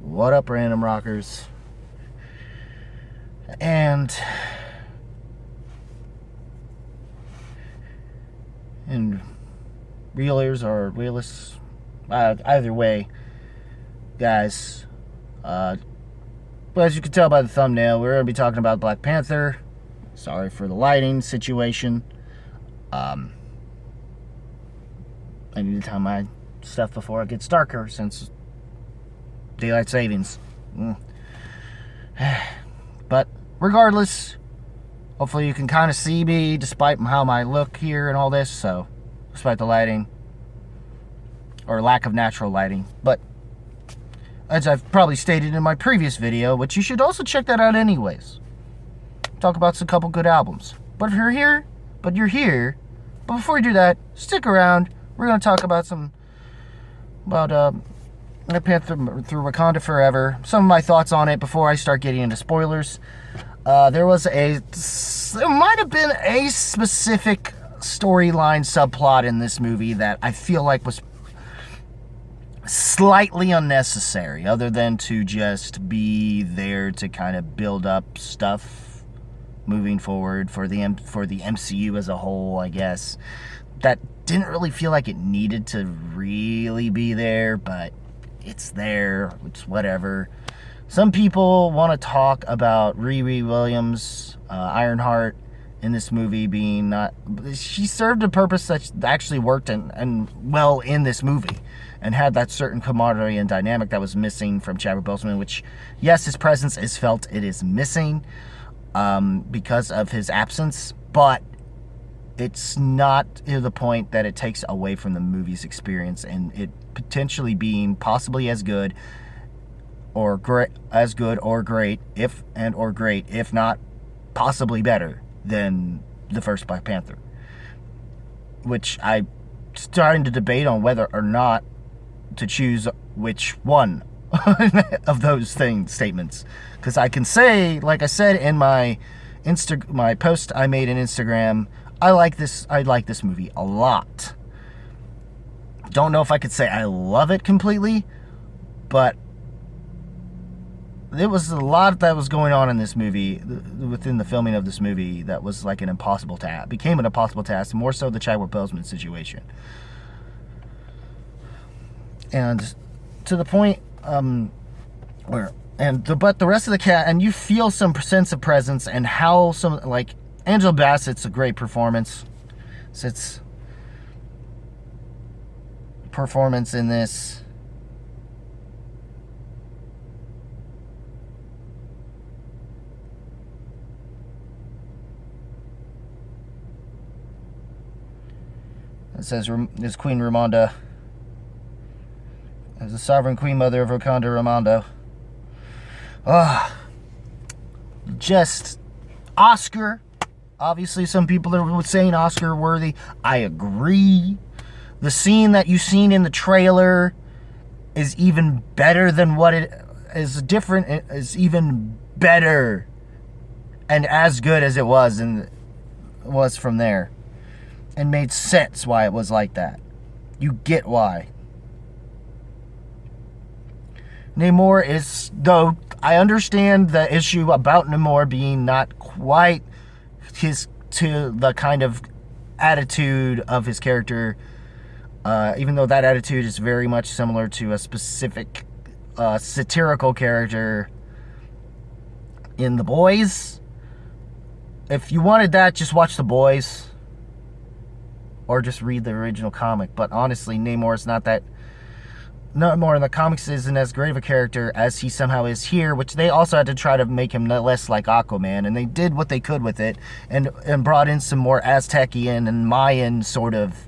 What up, random rockers? And reelers or realists, either way, guys. But as you can tell by the thumbnail, we're going to be talking about Black Panther. Sorry for the lighting situation. I need to time my stuff before it gets darker since daylight savings. But regardless, hopefully you can kind of see me despite how I look here and all this. So, despite the lighting or lack of natural lighting, but as I've probably stated in my previous video, which you should also check that out anyways. Talk about some couple good albums. But if you're here, but before we do that, stick around. We're gonna talk about Panther through Wakanda Forever. Some of my thoughts on it before I start getting into spoilers. There might have been a specific storyline subplot in this movie that I feel like was slightly unnecessary, other than to just be there to kind of build up stuff moving forward for the MCU as a whole, I guess. That didn't really feel like it needed to really be there, but it's there. It's whatever. Some people want to talk about Riri Williams, Ironheart, in this movie being not... She served a purpose that actually worked and well in this movie, and had that certain camaraderie and dynamic that was missing from Chadwick Boseman, which, yes, his presence is felt. It is missing because of his absence, but it's not to the point that it takes away from the movie's experience and it potentially being possibly as good or great, if not possibly better than the first Black Panther, which I'm starting to debate on whether or not to choose which one of those statements, because I can say, like I said in my post I made in Instagram, I like this movie a lot. Don't know if I could say I love it completely, but there was a lot that was going on in this movie, within the filming of this movie, that was like became an impossible task, more so the Chadwick Boseman situation. And to the point but the rest of the cast, and you feel some sense of presence and how like Angela Bassett's a great performance. It's performance in this. It says is Queen Ramonda, as the sovereign queen mother of Wakanda, Ramonda. Just Oscar. Obviously, some people are saying Oscar worthy. I agree. The scene that you've seen in the trailer is even better than what it is. It is even better and as good as it was, and was from there, and made sense why it was like that. You get why. Namor is, though I understand the issue about Namor being not quite to the kind of attitude of his character, even though that attitude is very much similar to a specific satirical character in The Boys. If you wanted that, just watch The Boys or just read the original comic. But honestly, Namor is not that. Namor in the comics isn't as great of a character as he somehow is here, which they also had to try to make him less like Aquaman, and they did what they could with it, and brought in some more Aztecian and Mayan sort of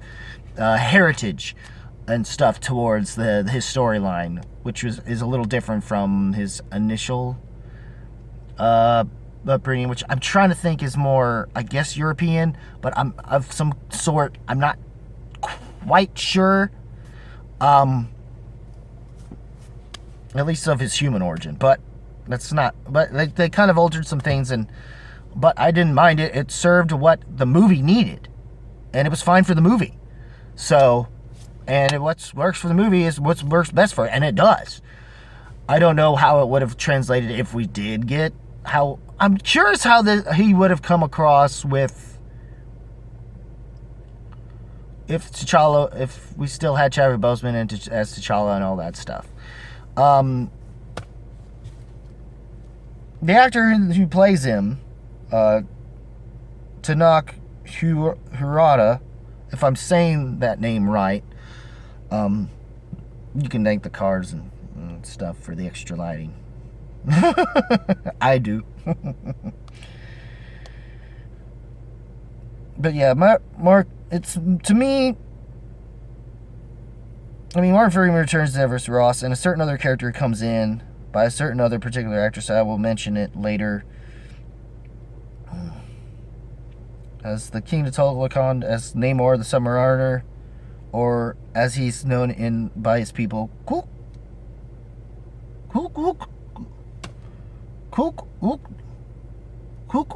heritage and stuff towards his storyline, which is a little different from his initial upbringing, which I'm trying to think is more, I guess, European, but I'm of some sort. I'm not quite sure. At least of his human origin, but that's not. But they kind of altered some things, but I didn't mind it. It served what the movie needed, and it was fine for the movie. So And what works for the movie is what works best for it, and it does. I don't know how it would have translated if we did get how. I'm curious how he would have come across with if T'Challa, if we still had Chadwick Boseman as T'Challa and all that stuff. The actor who plays him, Tanak Hirata, if I'm saying that name right, you can thank the cars and stuff for the extra lighting. I do. But yeah, Mark, it's, to me, I mean, Martin Freeman returns to Everest Ross, and a certain other character comes in by a certain other particular actress. I will mention it later. As the King of Wakanda, as Namor the Submariner, or as he's known by his people, Cook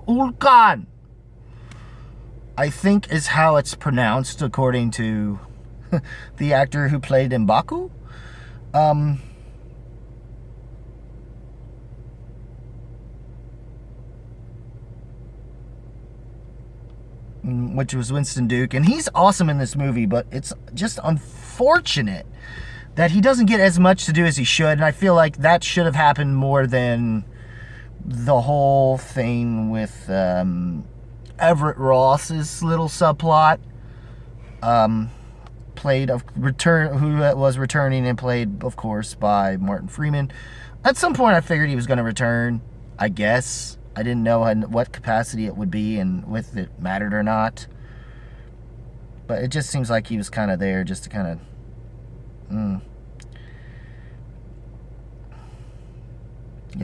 Ulkan, I think is how it's pronounced according to the actor who played M'Baku. Which was Winston Duke, and he's awesome in this movie, but it's just unfortunate that he doesn't get as much to do as he should, and I feel like that should have happened more than the whole thing with Everett Ross's little subplot, who was returning and played, of course, by Martin Freeman. At some point, I figured he was going to return, I guess. I didn't know what capacity it would be and if it mattered or not. But it just seems like he was kind of there just to kind of...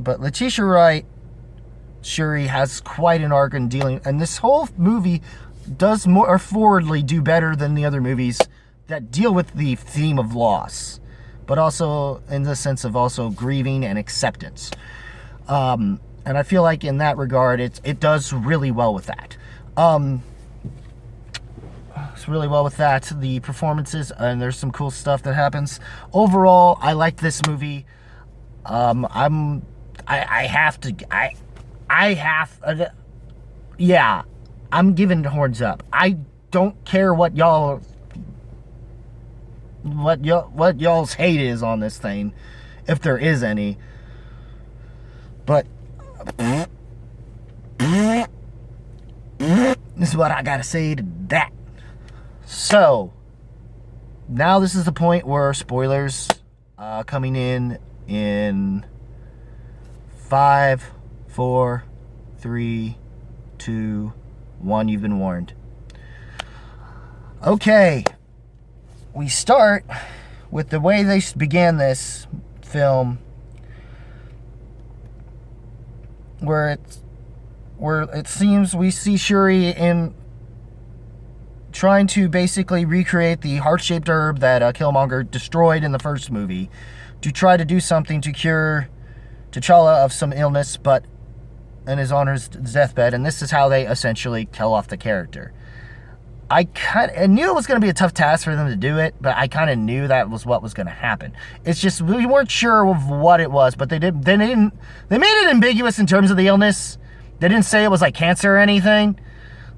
But Letitia Wright, Shuri, has quite an arc in dealing... And this whole movie does more forwardly do better than the other movies that deal with the theme of loss. But also in the sense of also grieving and acceptance. And I feel like in that regard, it does really well with that. It's really well with that. The performances, and there's some cool stuff that happens. Overall, I like this movie. I'm giving the horns up. I don't care what y'all's hate is on this thing, if there is any. But this is what I gotta say to that. So now this is the point where spoilers coming in 5, 4, 3, 2, 1. You've been warned. Okay, we start with the way they began this film, where it seems we see Shuri in trying to basically recreate the heart-shaped herb that Killmonger destroyed in the first movie, to try to do something to cure T'Challa of some illness, and is on his deathbed, and this is how they essentially kill off the character. I knew it was going to be a tough task for them to do it, but I kind of knew that was what was going to happen. It's just we weren't sure of what it was, but they made it ambiguous in terms of the illness. They didn't say it was like cancer or anything,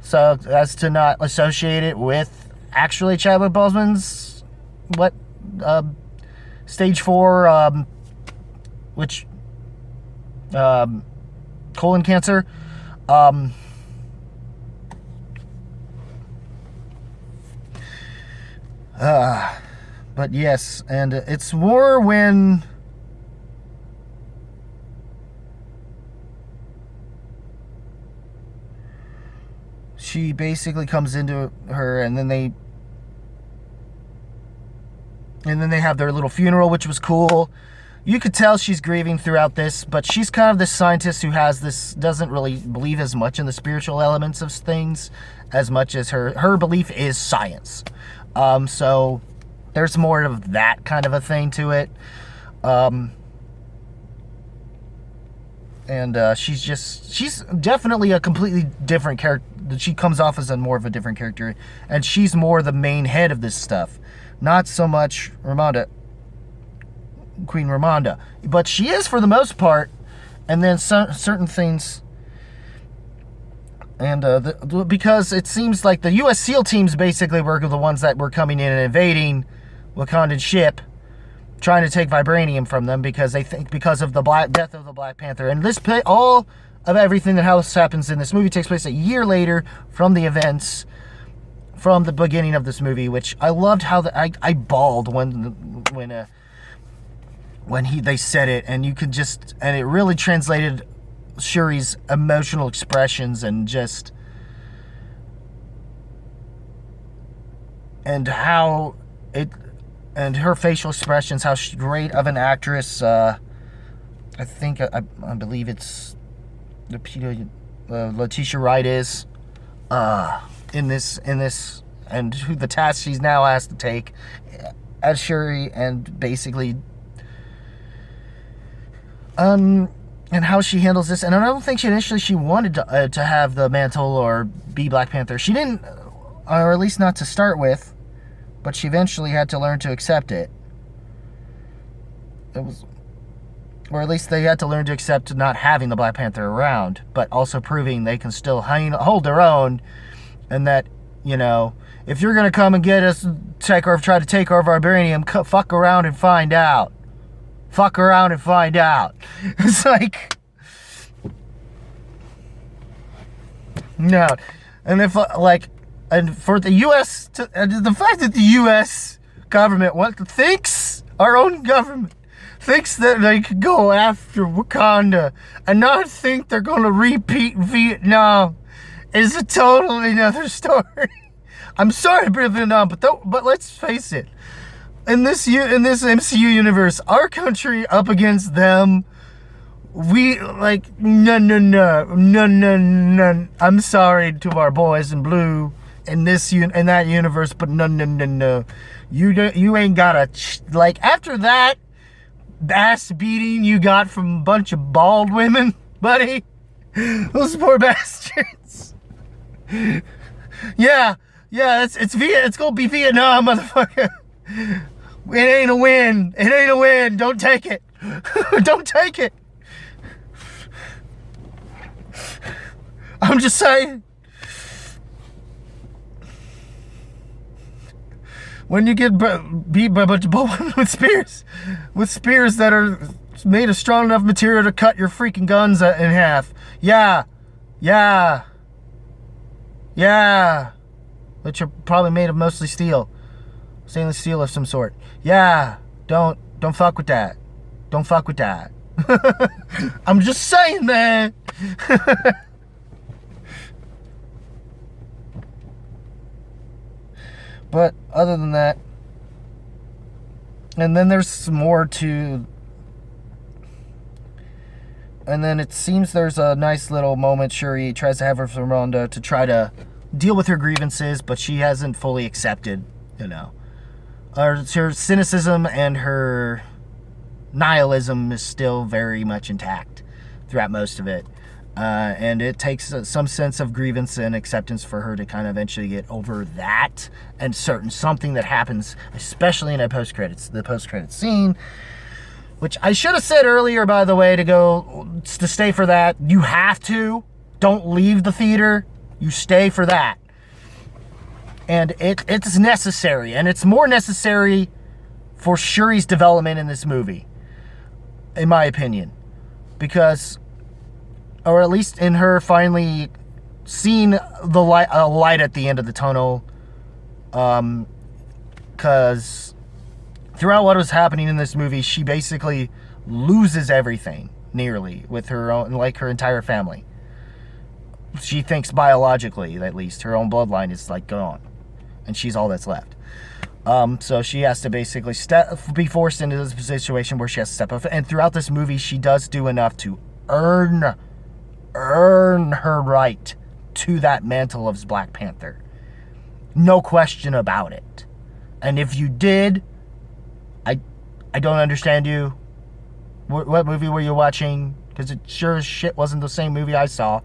so as to not associate it with actually Chadwick Boseman's stage 4 colon cancer. But yes, and it's more when she basically comes into her, and then they have their little funeral, which was cool. You could tell she's grieving throughout this, but she's kind of this scientist who doesn't really believe as much in the spiritual elements of things as much as her belief is science. So there's more of that kind of a thing to it. And she's definitely a completely different character. She comes off as more of a different character, and she's more the main head of this stuff. not so much Queen Ramonda, but she is for the most part. And then certain things, and because it seems like the U.S. SEAL teams basically were the ones that were coming in and invading Wakandan ship, trying to take vibranium from them because they think because of the death of the Black Panther. And all of everything that happens in this movie takes place a year later from the events from the beginning of this movie, which I loved how I bawled when they said it, and you could just, and it really translated Shuri's emotional expressions and just, and how it, and her facial expressions, how great of an actress, I believe it's Letitia Wright is, in this, and who the task she's now asked to take as Shuri, and basically, and how she handles this. And I don't think she wanted to have the mantle or be Black Panther. She didn't, or at least not to start with, but she eventually had to learn to accept it. Or at least they had to learn to accept not having the Black Panther around, but also proving they can still hold their own, and that, if you're going to come and get us, try to take our vibranium, fuck around and find out. Fuck around and find out. It's like, no. And and for the U.S., the fact that the U.S. government our own government, thinks that they could go after Wakanda and not think they're going to repeat Vietnam is a totally another story. I'm sorry to bring it on, but let's face it. In this MCU universe, our country up against them, no. I'm sorry to our boys in blue in that universe, but no. You ain't got after that ass beating you got from a bunch of bald women, buddy. Those poor bastards. Yeah, it's gonna be Vietnam, motherfucker. It ain't a win. Don't take it. Don't take it. I'm just saying. When you get beat by a bunch of women with spears that are made of strong enough material to cut your freaking guns in half. Yeah. Which are probably made of mostly steel. Stainless steel of some sort. Yeah, don't fuck with that. Don't fuck with that. I'm just saying, man. But other than that, and then there's some more to, and then it seems there's a nice little moment. Shuri tries to have her from Ramonda to try to deal with her grievances, but she hasn't fully accepted, her cynicism and her nihilism is still very much intact throughout most of it. And it takes some sense of grievance and acceptance for her to kind of eventually get over that, and something that happens, especially in the post-credits scene, which I should have said earlier, by the way, to stay for that. You have to. Don't leave the theater. You stay for that. And it's necessary, and it's more necessary for Shuri's development in this movie, in my opinion, because, or at least in her finally seeing the light, a light at the end of the tunnel, because throughout what was happening in this movie, she basically loses everything, nearly, with her own, her entire family. She thinks biologically, at least, her own bloodline is gone, and she's all that's left. So she has to basically be forced into this situation where she has to step up. And throughout this movie, she does do enough to earn her right to that mantle of Black Panther. No question about it. And if you did, I don't understand you. What movie were you watching? Because it sure as shit wasn't the same movie I saw.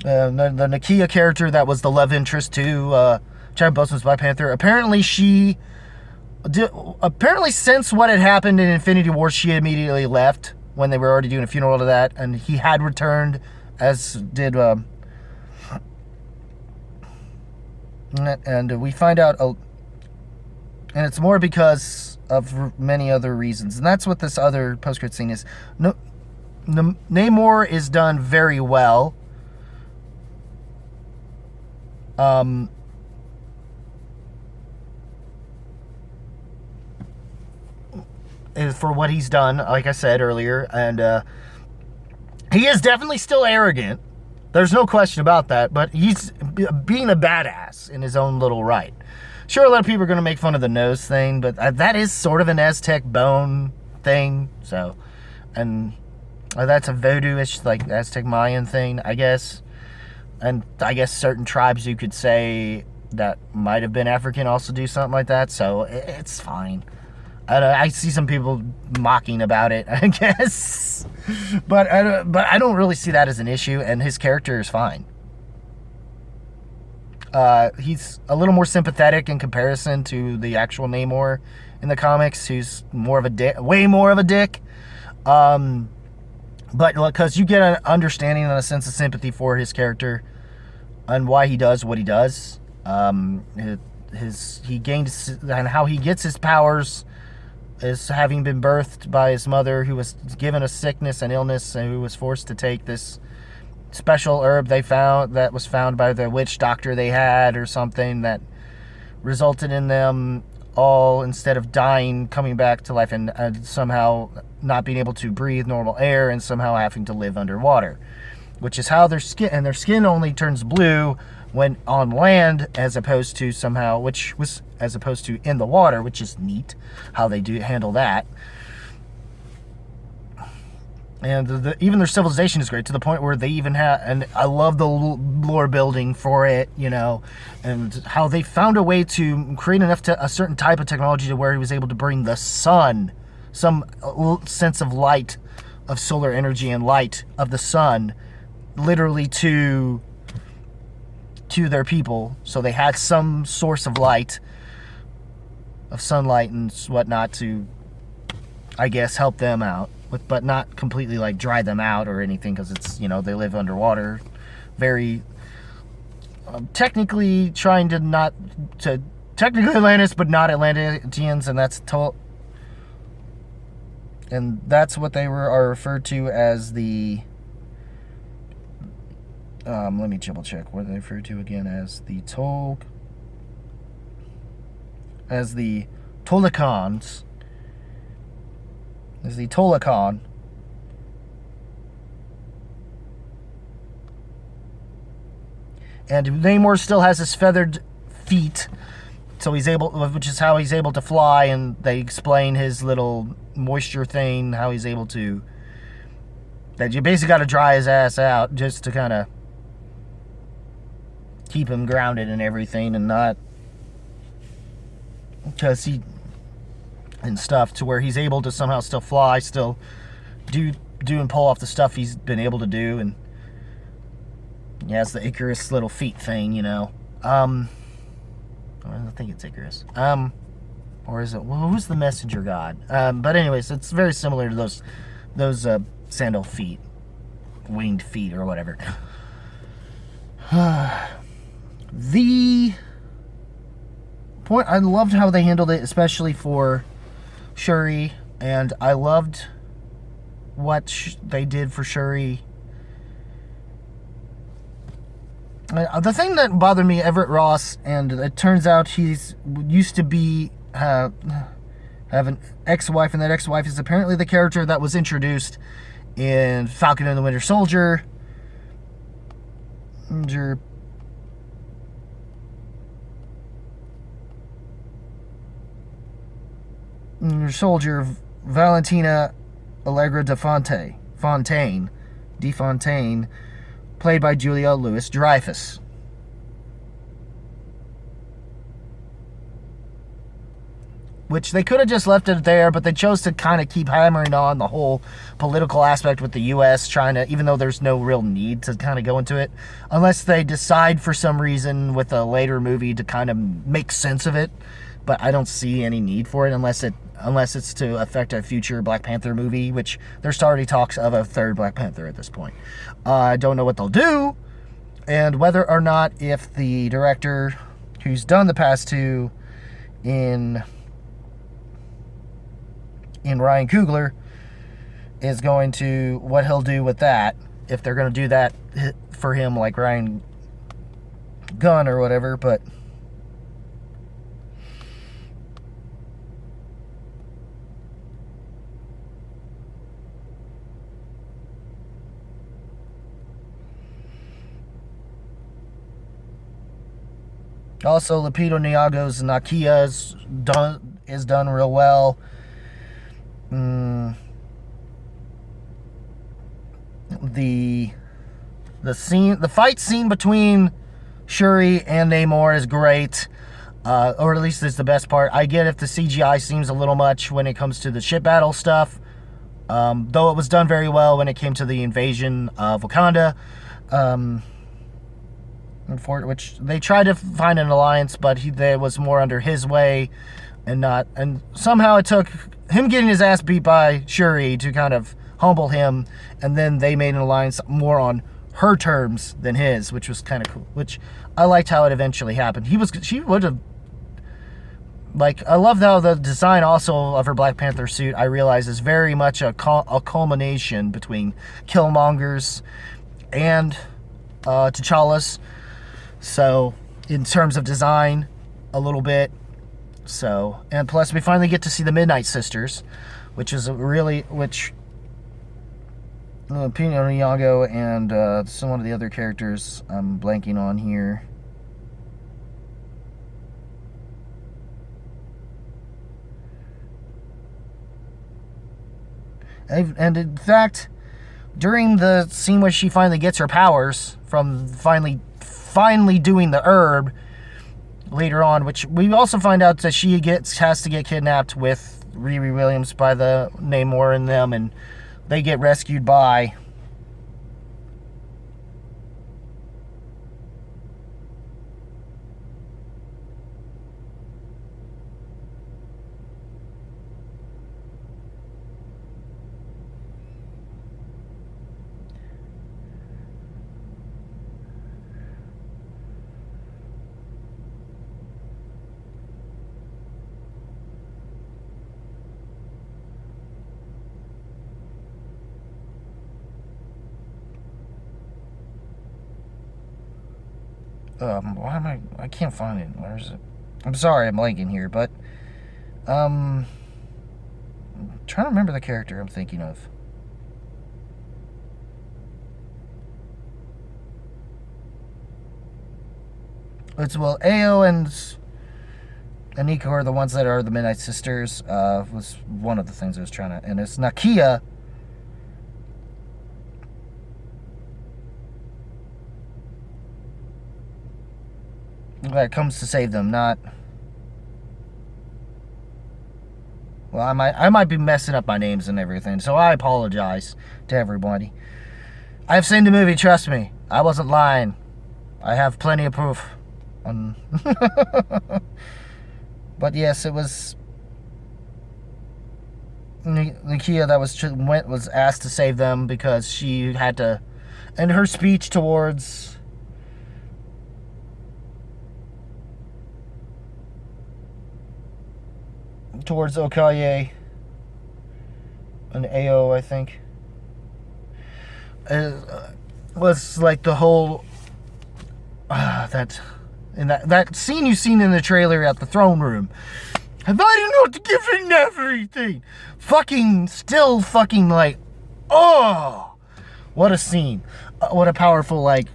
The Nakia character that was the love interest to Chadwick Boseman's Black Panther. Apparently, apparently since what had happened in Infinity War, she immediately left when they were already doing a funeral to that, and he had returned, as did. And we find out, and it's more because of many other reasons, and that's what this other post-credit scene is. No, Namor is done very well. For what he's done, like I said earlier, and he is definitely still arrogant. There's no question about that, but he's being a badass in his own little right. Sure, a lot of people are going to make fun of the nose thing, but that is sort of an Aztec bone thing, so, and that's a voodoo-ish, like, Aztec Mayan thing, I guess. And I guess certain tribes, you could say, that might have been African also do something like that, so it's fine. I see some people mocking about it, I guess. But I don't really see that as an issue, and his character is fine. He's a little more sympathetic in comparison to the actual Namor in the comics, who's more of a dick, way more of a dick. But because you get an understanding and a sense of sympathy for his character and why he does what he does. He gained, and how he gets his powers is having been birthed by his mother, who was given a sickness and illness, and who was forced to take this special herb they found, that was found by the witch doctor they had, or something, that resulted in them all, instead of dying, coming back to life, and somehow not being able to breathe normal air, and somehow having to live underwater, which is how their skin only turns blue when on land, as opposed to in the water, which is neat how they do handle that. And even their civilization is great, to the point where they even have, and I love the lore building for it, and how they found a way to create a certain type of technology to where he was able to bring the sun, some sense of light, of solar energy and light of the sun, literally to their people, so they had some source of light, of sunlight and whatnot, to, I guess, help them out, but not completely like dry them out or anything, because it's, they live underwater, very technically trying to not to technically Atlantis, but not Atlanteans, and that's what they are referred to as the. Let me double check what they refer to again as the Tolakans. As the Tolakan. And Namor still has his feathered feet, so which is how he's able to fly, and they explain his little moisture thing, how he's able to, that you basically got to dry his ass out just to kind of keep him grounded and everything, and not, because and stuff, to where he's able to somehow still fly, still do and pull off the stuff he's been able to do, and he has the Icarus little feet thing, I think it's Icarus. Or is it, well, who's the messenger god? But anyways, it's very similar to those sandal feet, winged feet, or whatever. The point, I loved how they handled it, especially for Shuri, and I loved what they did for Shuri. The thing that bothered me, Everett Ross, and it turns out he's used to be have an ex-wife, and that ex-wife is apparently the character that was introduced in Falcon and the Winter Soldier. Soldier Valentina Allegra Fontaine, played by Julia Louis-Dreyfus. which they could have just left it there, but they chose to kind of keep hammering on the whole political aspect with the U.S. trying to, even though there's no real need to kind of go into it, unless they decide for some reason with a later movie to kind of make sense of it. But I don't see any need for it unless it's to affect a future Black Panther movie, which there's already talks of a third Black Panther at this point. I don't know what they'll do, and whether or not if the director who's done the past two in Ryan Coogler is going to, what he'll do with that, if they're going to do that for him like Ryan Gunn or whatever. But also, Lupita Nyong'o's Nakia is done real well. The fight scene between Shuri and Namor is great, or at least it's the best part. I get if the CGI seems a little much when it comes to the ship battle stuff, though it was done very well when it came to the invasion of Wakanda. Which they tried to find an alliance, but they was more under his way, and somehow it took him getting his ass beat by Shuri to kind of humble him, and then they made an alliance more on her terms than his, which was kind of cool. Which I liked how it eventually happened. She would have, like, I love how the design also of her Black Panther suit, I realize, is very much a culmination between Killmonger's and T'Challa's. So, in terms of design, a little bit. So, and plus we finally get to see the Midnight Sisters, which is Lupita Nyong'o and some of the other characters I'm blanking on here. And in fact, during the scene where she finally gets her powers from finally doing the herb later on, which we also find out that she has to get kidnapped with Riri Williams by the Namor and them, and they get rescued by I can't find it. Where is it? I'm sorry, I'm blanking here, but I'm trying to remember the character I'm thinking of. It's, well, Ao and Nico are the ones that are the Midnight Sisters. Was one of the things I was trying to, and it's Nakia. That comes to save them, not. Well, I might be messing up my names and everything, so I apologize to everybody. I've seen the movie, trust me. I wasn't lying. I have plenty of proof. But yes, it was Nakia that was asked to save them because she had to, and her speech towards Okoye and Ao, I think, was like the whole that scene you've seen in the trailer at the throne room. Have I not given everything? Still like, oh, what a scene, what a powerful like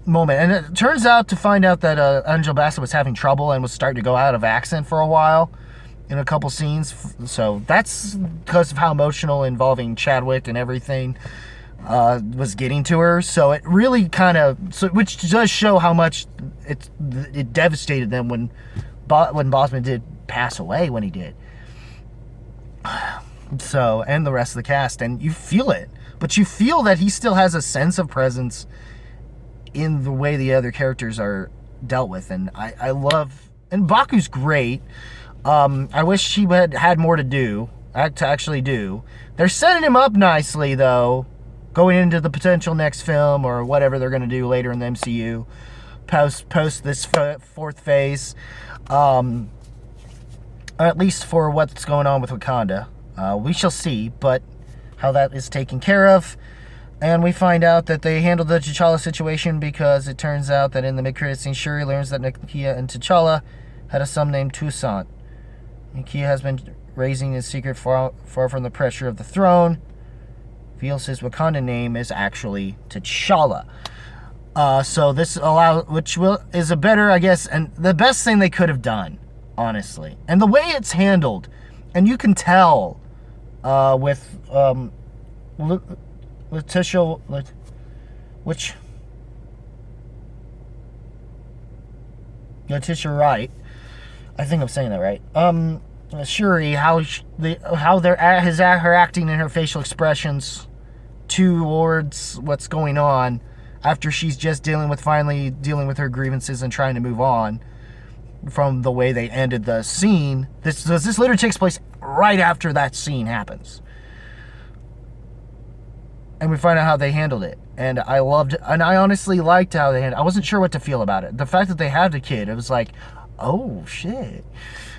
moment. And it turns out to find out that Angela Bassett was having trouble and was starting to go out of accent for a while in a couple scenes. So that's because of how emotional involving Chadwick and everything was getting to her. So it really kind of, which does show how much it devastated them when Bosman did pass away when he did. So, and the rest of the cast, and you feel it. But you feel that he still has a sense of presence in the way the other characters are dealt with. And I love... And Baku's great. I wish he had more to actually do. They're setting him up nicely, though, going into the potential next film or whatever they're going to do later in the MCU. Post this fourth phase. At least for what's going on with Wakanda. We shall see, but how that is taken care of. And we find out that they handled the T'Challa situation because it turns out that in the mid-credit scene, Shuri learns that Nakia and T'Challa had a son named Toussaint. Nakia has been raising his secret far from the pressure of the throne. Reveals his Wakanda name is actually T'Challa. So this is a better, I guess, and the best thing they could have done, honestly. And the way it's handled, and you can tell with Letitia, Letitia Wright, I think I'm saying that right. Shuri, her acting and her facial expressions towards what's going on after she's just finally dealing with her grievances and trying to move on from the way they ended the scene. This later takes place right after that scene happens. And we find out how they handled it. And I honestly liked how they handled it. I wasn't sure what to feel about it. The fact that they had a kid, it was like, oh shit.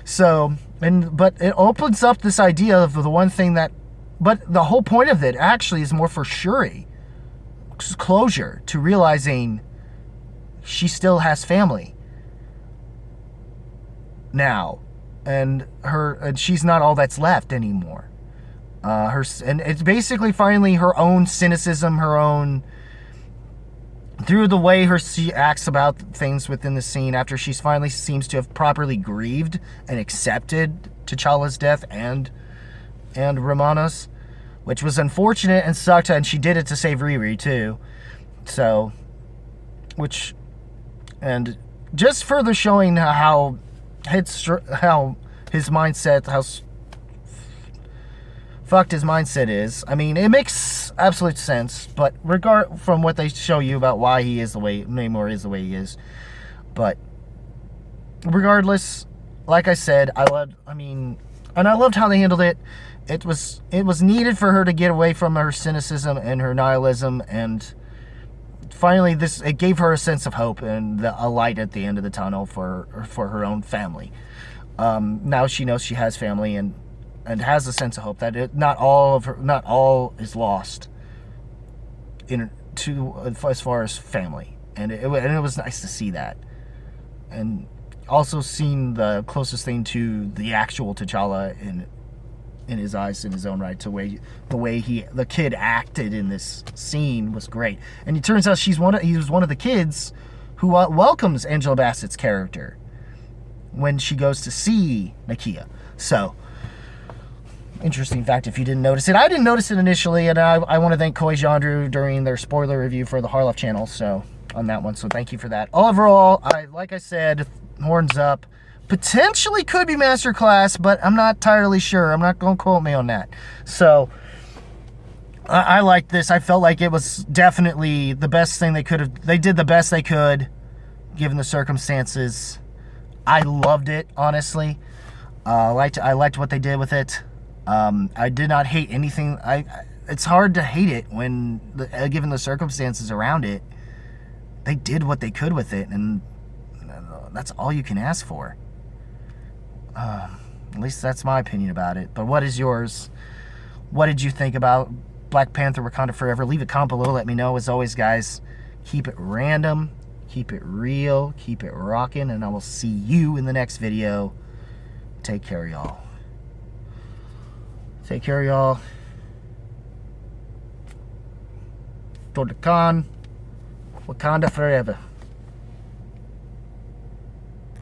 So, but it opens up this idea of the one thing that, but the whole point of it actually is more for Shuri. Closure to realizing she still has family now, and she's not all that's left anymore. And it's basically finally her own cynicism, through the way she acts about things within the scene after she finally seems to have properly grieved and accepted T'Challa's death and Romana's, which was unfortunate and sucked, and she did it to save Riri too. So, and just further showing how his mindset, how fucked his mindset is. I mean, it makes absolute sense, but from what they show you about why he is the way Namor is the way he is. But regardless, like I said, I loved how they handled it. It was needed for her to get away from her cynicism and her nihilism, and finally it gave her a sense of hope and a light at the end of the tunnel for her own family. Now she knows she has family and has a sense of hope that not all is lost as far as family, and it was nice to see that, and also seeing the closest thing to the actual T'Challa in his eyes, in his own right, the way the kid acted in this scene was great. And it turns out he was one of the kids who welcomes Angela Bassett's character when she goes to see Nakia. So, interesting fact if you didn't notice it. I didn't notice it initially, and I want to thank Koi Jandru during their spoiler review for the Harloff channel, so on that one, so thank you for that. Overall, like I said, horns up. Potentially could be Masterclass, but I'm not entirely sure. I'm not going to quote me on that. So, I liked this. I felt like it was definitely the best thing they could have. They did the best they could, given the circumstances. I loved it, honestly. I liked what they did with it. I did not hate anything. It's hard to hate it when, given the circumstances around it, they did what they could with it, and that's all you can ask for. At least that's my opinion about it. But what is yours? What did you think about Black Panther Wakanda Forever? Leave a comment below. Let me know. As always, guys, keep it random, keep it real, keep it rocking, and I will see you in the next video. Take care, y'all. Take care, y'all. Toda Khan, Wakanda Forever.